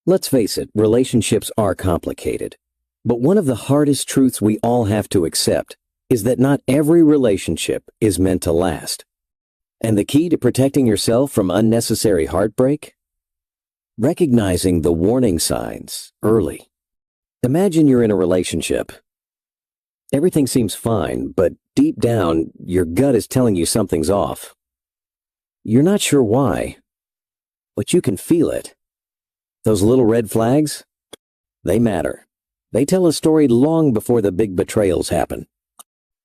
Let's face it, relationships are complicated. But one of the hardest truths we all have to accept is that not every relationship is meant to last. And the key to protecting yourself from unnecessary heartbreak? Recognizing the warning signs early. Imagine you're in a relationship. Everything seems fine, but deep down, your gut is telling you something's off. You're not sure why, but you can feel it. Those little red flags? They matter. They tell a story long before the big betrayals happen.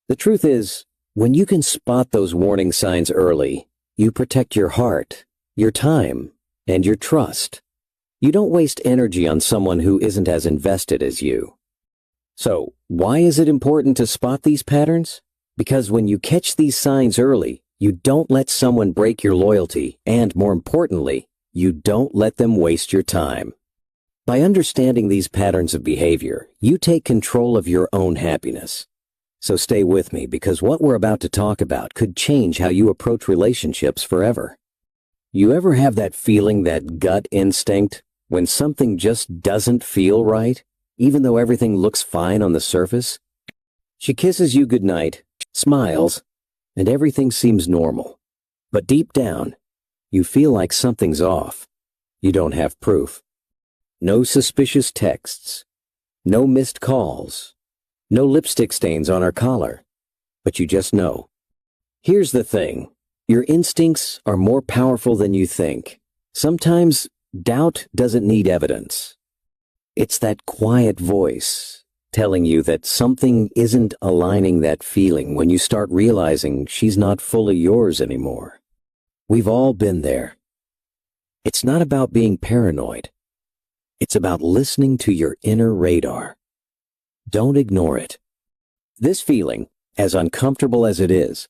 The truth is, when you can spot those warning signs early, you protect your heart, your time, and your trust. You don't waste energy on someone who isn't as invested as you. So, why is it important to spot these patterns? Because when you catch these signs early, you don't let someone break your loyalty, and more importantly, you don't let them waste your time. By understanding these patterns of behavior, you take control of your own happiness. So stay with me, because what we're about to talk about could change how you approach relationships forever. You ever have that feeling, that gut instinct, when something just doesn't feel right, even though everything looks fine on the surface? She kisses you goodnight, smiles, and everything seems normal. But deep down, you feel like something's off. You don't have proof. No suspicious texts, no missed calls, no lipstick stains on her collar, but you just know. Here's the thing, your instincts are more powerful than you think. Sometimes doubt doesn't need evidence. It's that quiet voice telling you that something isn't aligning that feeling when you start realizing she's not fully yours anymore. We've all been there. It's not about being paranoid. It's about listening to your inner radar. Don't ignore it. This feeling, as uncomfortable as it is,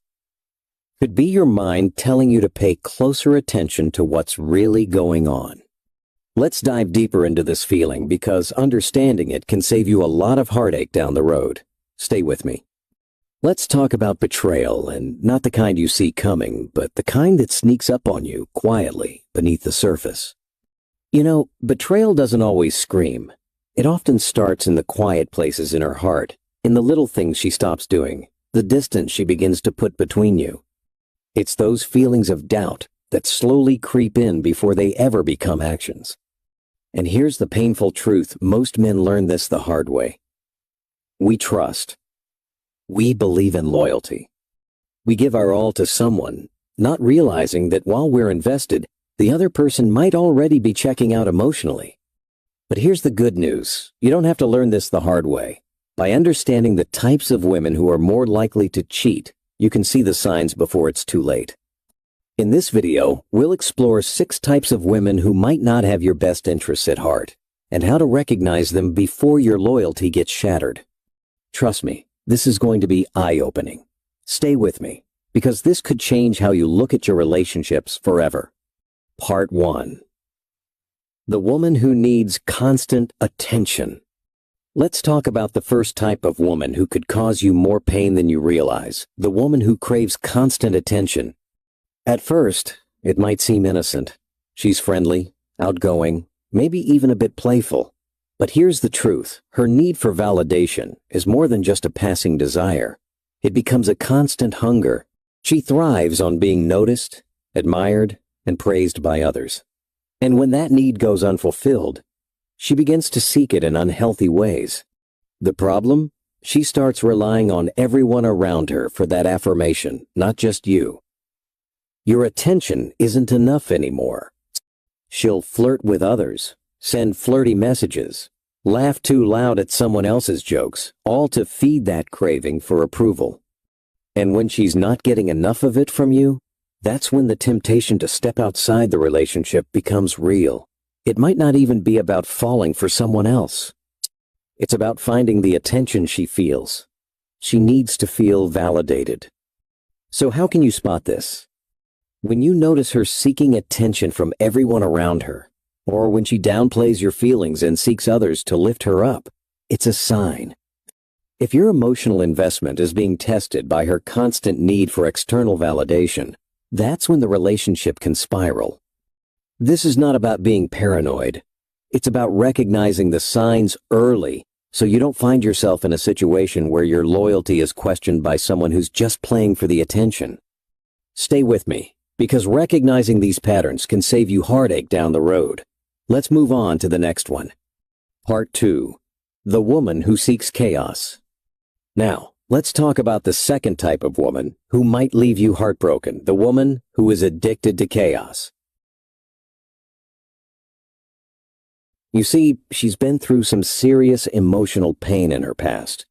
could be your mind telling you to pay closer attention to what's really going on. Let's dive deeper into this feeling, because understanding it can save you a lot of heartache down the road. Stay with me. Let's talk about betrayal, and not the kind you see coming, but the kind that sneaks up on you quietly beneath the surface. You know, betrayal doesn't always scream. It often starts in the quiet places in her heart, in the little things she stops doing, the distance she begins to put between you. It's those feelings of doubt that slowly creep in before they ever become actions. And here's the painful truth, most men learn this the hard way. We trust. We believe in loyalty. We give our all to someone, not realizing that while we're invested, the other person might already be checking out emotionally. But here's the good news. You don't have to learn this the hard way. By understanding the types of women who are more likely to cheat, you can see the signs before it's too late. In this video, we'll explore 6 types of women who might not have your best interests at heart, and how to recognize them before your loyalty gets shattered. Trust me, this is going to be eye-opening. Stay with me, because this could change how you look at your relationships forever. Part 1. The woman who needs constant attention. Let's talk about the first type of woman who could cause you more pain than you realize, the woman who craves constant attention. At first, it might seem innocent. She's friendly, outgoing, maybe even a bit playful. But here's the truth. Her need for validation is more than just a passing desire. It becomes a constant hunger. She thrives on being noticed, admired, and praised by others. And when that need goes unfulfilled, she begins to seek it in unhealthy ways. The problem? She starts relying on everyone around her for that affirmation, not just you. Your attention isn't enough anymore. She'll flirt with others, send flirty messages, laugh too loud at someone else's jokes, all to feed that craving for approval. And when she's not getting enough of it from you, that's when the temptation to step outside the relationship becomes real. It might not even be about falling for someone else. It's about finding the attention she feels. She needs to feel validated. So how can you spot this? When you notice her seeking attention from everyone around her, or when she downplays your feelings and seeks others to lift her up, it's a sign. If your emotional investment is being tested by her constant need for external validation, that's when the relationship can spiral. This is not about being paranoid. It's about recognizing the signs early so you don't find yourself in a situation where your loyalty is questioned by someone who's just playing for the attention. Stay with me, because recognizing these patterns can save you heartache down the road. Let's move on to the next one. Part 2. The woman who seeks chaos. Now, let's talk about the second type of woman who might leave you heartbroken, the woman who is addicted to chaos. You see, she's been through some serious emotional pain in her past.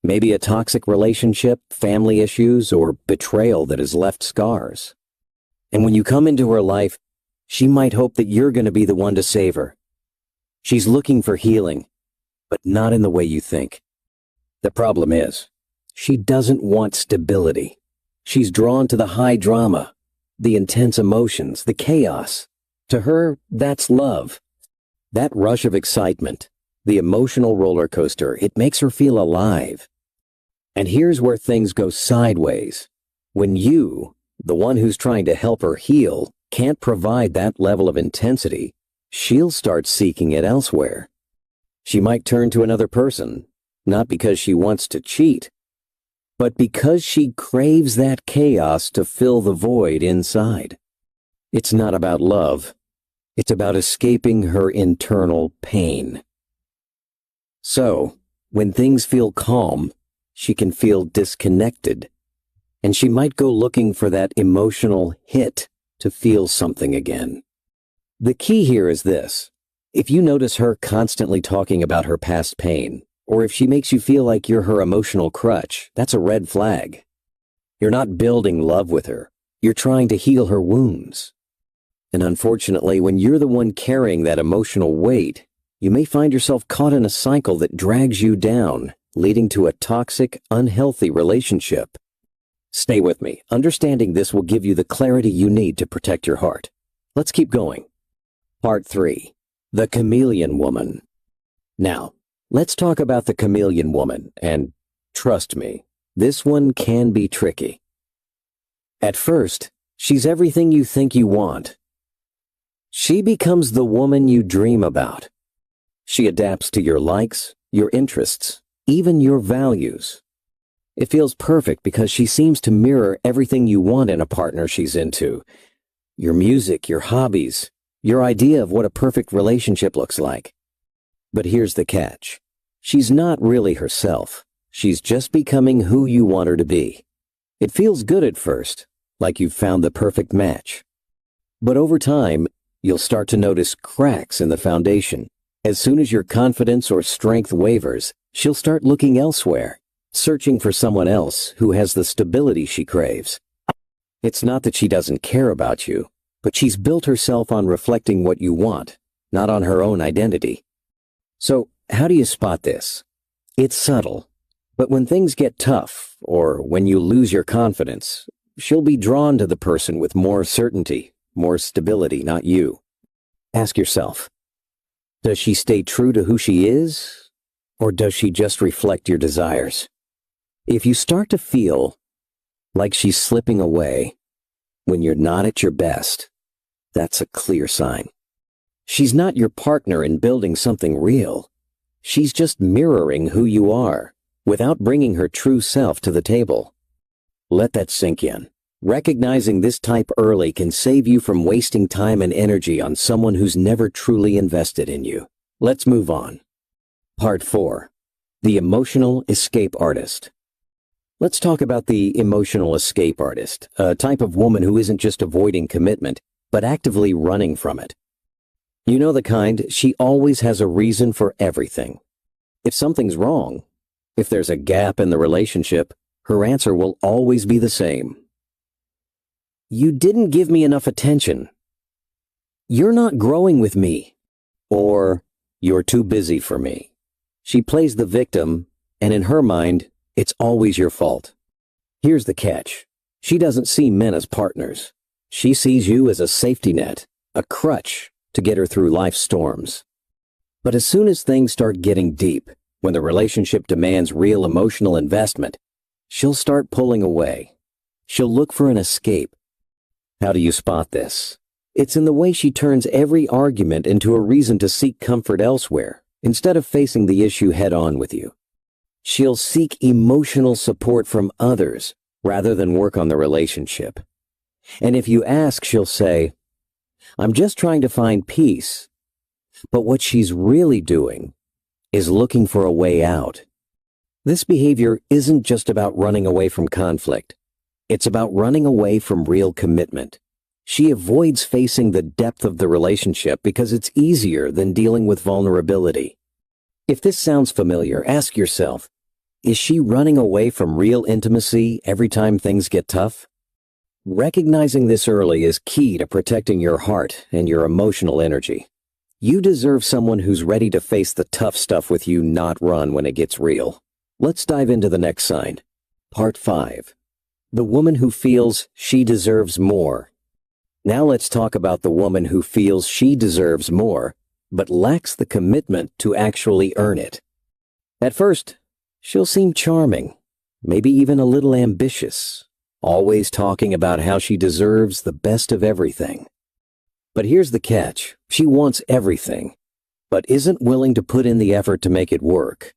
Maybe a toxic relationship, family issues, or betrayal that has left scars. And when you come into her life, she might hope that you're going to be the one to save her. She's looking for healing, but not in the way you think. The problem is, she doesn't want stability. She's drawn to the high drama, the intense emotions, the chaos. To her, that's love. That rush of excitement, the emotional roller coaster, it makes her feel alive. And here's where things go sideways. When you, the one who's trying to help her heal, can't provide that level of intensity, she'll start seeking it elsewhere. She might turn to another person, not because she wants to cheat, but because she craves that chaos to fill the void inside. It's not about love. It's about escaping her internal pain. So, when things feel calm, she can feel disconnected, and she might go looking for that emotional hit to feel something again. The key here is this. If you notice her constantly talking about her past pain, or if she makes you feel like you're her emotional crutch, that's a red flag. You're not building love with her. You're trying to heal her wounds. And unfortunately, when you're the one carrying that emotional weight, you may find yourself caught in a cycle that drags you down, leading to a toxic, unhealthy relationship. Stay with me. Understanding this will give you the clarity you need to protect your heart. Let's keep going. Part 3. The Chameleon Woman. Now, let's talk about the chameleon woman, and trust me, this one can be tricky. At first, she's everything you think you want. She becomes the woman you dream about. She adapts to your likes, your interests, even your values. It feels perfect because she seems to mirror everything you want in a partner she's into. Your music, your hobbies, your idea of what a perfect relationship looks like. But here's the catch. She's not really herself. She's just becoming who you want her to be. It feels good at first, like you've found the perfect match. But over time, you'll start to notice cracks in the foundation. As soon as your confidence or strength wavers, she'll start looking elsewhere, searching for someone else who has the stability she craves. It's not that she doesn't care about you, but she's built herself on reflecting what you want, not on her own identity. So, how do you spot this? It's subtle, but when things get tough, or when you lose your confidence, she'll be drawn to the person with more certainty, more stability, not you. Ask yourself, does she stay true to who she is, or does she just reflect your desires? If you start to feel like she's slipping away when you're not at your best, that's a clear sign. She's not your partner in building something real. She's just mirroring who you are, without bringing her true self to the table. Let that sink in. Recognizing this type early can save you from wasting time and energy on someone who's never truly invested in you. Let's move on. Part 4. The Emotional Escape Artist. Let's talk about the emotional escape artist, a type of woman who isn't just avoiding commitment, but actively running from it. You know the kind, she always has a reason for everything. If something's wrong, if there's a gap in the relationship, her answer will always be the same. You didn't give me enough attention. You're not growing with me. Or, you're too busy for me. She plays the victim, and in her mind, it's always your fault. Here's the catch. She doesn't see men as partners. She sees you as a safety net, a crutch to get her through life's storms. But as soon as things start getting deep, when the relationship demands real emotional investment, she'll start pulling away. She'll look for an escape. How do you spot this? It's in the way she turns every argument into a reason to seek comfort elsewhere, instead of facing the issue head-on with you. She'll seek emotional support from others rather than work on the relationship. And if you ask, she'll say, "I'm just trying to find peace." But what she's really doing is looking for a way out. This behavior isn't just about running away from conflict. It's about running away from real commitment. She avoids facing the depth of the relationship because it's easier than dealing with vulnerability. If this sounds familiar, ask yourself, is she running away from real intimacy every time things get tough? Recognizing this early is key to protecting your heart and your emotional energy. You deserve someone who's ready to face the tough stuff with you, not run when it gets real. Let's dive into the next sign. Part 5. The woman who feels she deserves more. Now let's talk about the woman who feels she deserves more, but lacks the commitment to actually earn it. At first, she'll seem charming, maybe even a little ambitious, always talking about how she deserves the best of everything. But here's the catch. She wants everything, but isn't willing to put in the effort to make it work.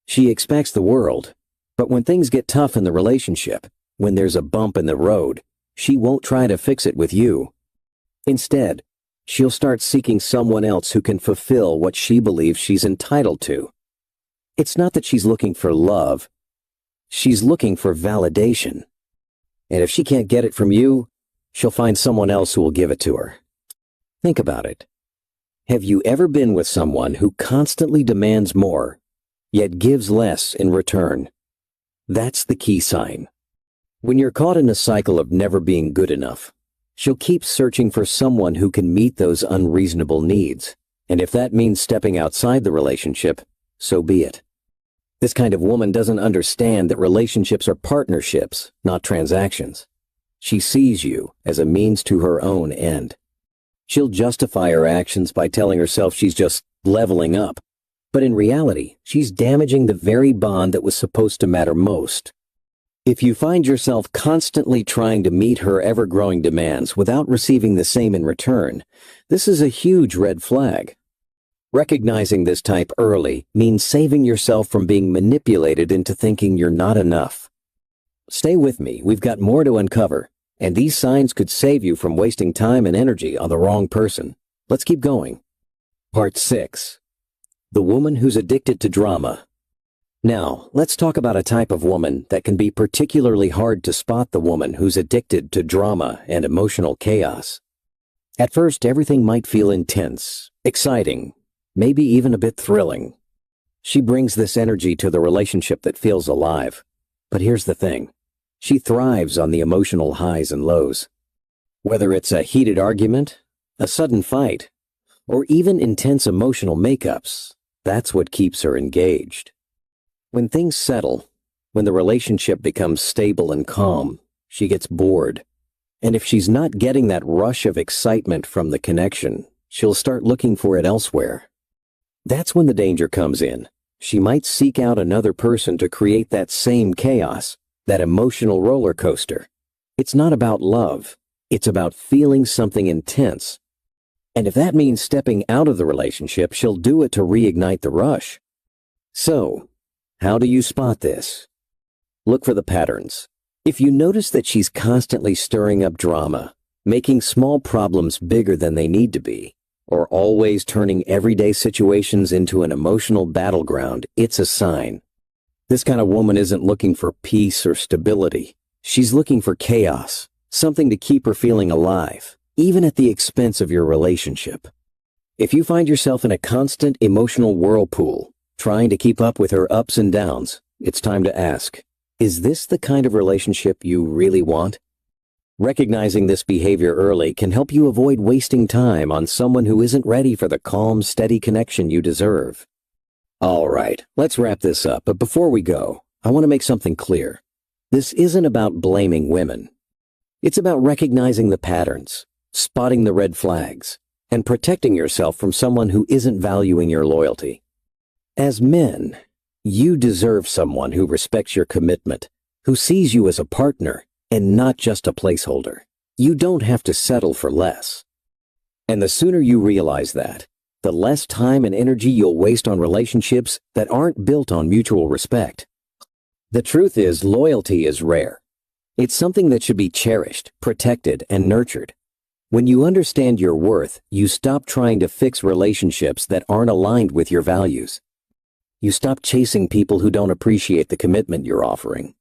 She expects the world, but when things get tough in the relationship, when there's a bump in the road, she won't try to fix it with you. Instead, she'll start seeking someone else who can fulfill what she believes she's entitled to. It's not that she's looking for love. She's looking for validation. And if she can't get it from you, she'll find someone else who will give it to her. Think about it. Have you ever been with someone who constantly demands more, yet gives less in return? That's the key sign. When you're caught in a cycle of never being good enough, she'll keep searching for someone who can meet those unreasonable needs. And if that means stepping outside the relationship, so be it. This kind of woman doesn't understand that relationships are partnerships, not transactions. She sees you as a means to her own end. She'll justify her actions by telling herself she's just leveling up. But in reality, she's damaging the very bond that was supposed to matter most. If you find yourself constantly trying to meet her ever-growing demands without receiving the same in return, this is a huge red flag. Recognizing this type early means saving yourself from being manipulated into thinking you're not enough. Stay with me, we've got more to uncover, and these signs could save you from wasting time and energy on the wrong person. Let's keep going. Part 6. The woman who's addicted to drama. Now, let's talk about a type of woman that can be particularly hard to spot: the woman who's addicted to drama and emotional chaos. At first, everything might feel intense, exciting, maybe even a bit thrilling. She brings this energy to the relationship that feels alive. But here's the thing. She thrives on the emotional highs and lows. Whether it's a heated argument, a sudden fight, or even intense emotional makeups, that's what keeps her engaged. When things settle, when the relationship becomes stable and calm, she gets bored. And if she's not getting that rush of excitement from the connection, she'll start looking for it elsewhere. That's when the danger comes in. She might seek out another person to create that same chaos, that emotional roller coaster. It's not about love. It's about feeling something intense. And if that means stepping out of the relationship, she'll do it to reignite the rush. So, how do you spot this? Look for the patterns. If you notice that she's constantly stirring up drama, making small problems bigger than they need to be, or always turning everyday situations into an emotional battleground, it's a sign. This kind of woman isn't looking for peace or stability. She's looking for chaos, something to keep her feeling alive, even at the expense of your relationship. If you find yourself in a constant emotional whirlpool, trying to keep up with her ups and downs, it's time to ask, is this the kind of relationship you really want? Recognizing this behavior early can help you avoid wasting time on someone who isn't ready for the calm, steady connection you deserve. All right, let's wrap this up, but before we go, I want to make something clear. This isn't about blaming women. It's about recognizing the patterns, spotting the red flags, and protecting yourself from someone who isn't valuing your loyalty. As men, you deserve someone who respects your commitment, who sees you as a partner and not just a placeholder. You don't have to settle for less. And the sooner you realize that, the less time and energy you'll waste on relationships that aren't built on mutual respect. The truth is, loyalty is rare. It's something that should be cherished, protected, and nurtured. When you understand your worth, you stop trying to fix relationships that aren't aligned with your values. You stop chasing people who don't appreciate the commitment you're offering.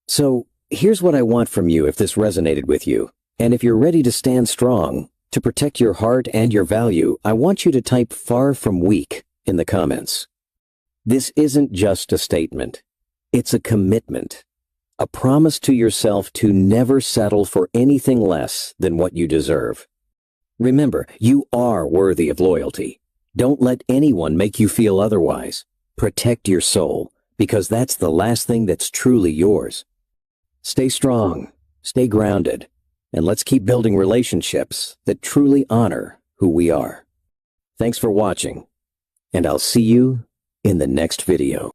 So, here's what I want from you if this resonated with you. And if you're ready to stand strong, to protect your heart and your value, I want you to type "far from weak" in the comments. This isn't just a statement. It's a commitment. A promise to yourself to never settle for anything less than what you deserve. Remember, you are worthy of loyalty. Don't let anyone make you feel otherwise. Protect your soul, because that's the last thing that's truly yours. Stay strong, stay grounded, and let's keep building relationships that truly honor who we are. Thanks for watching, and I'll see you in the next video.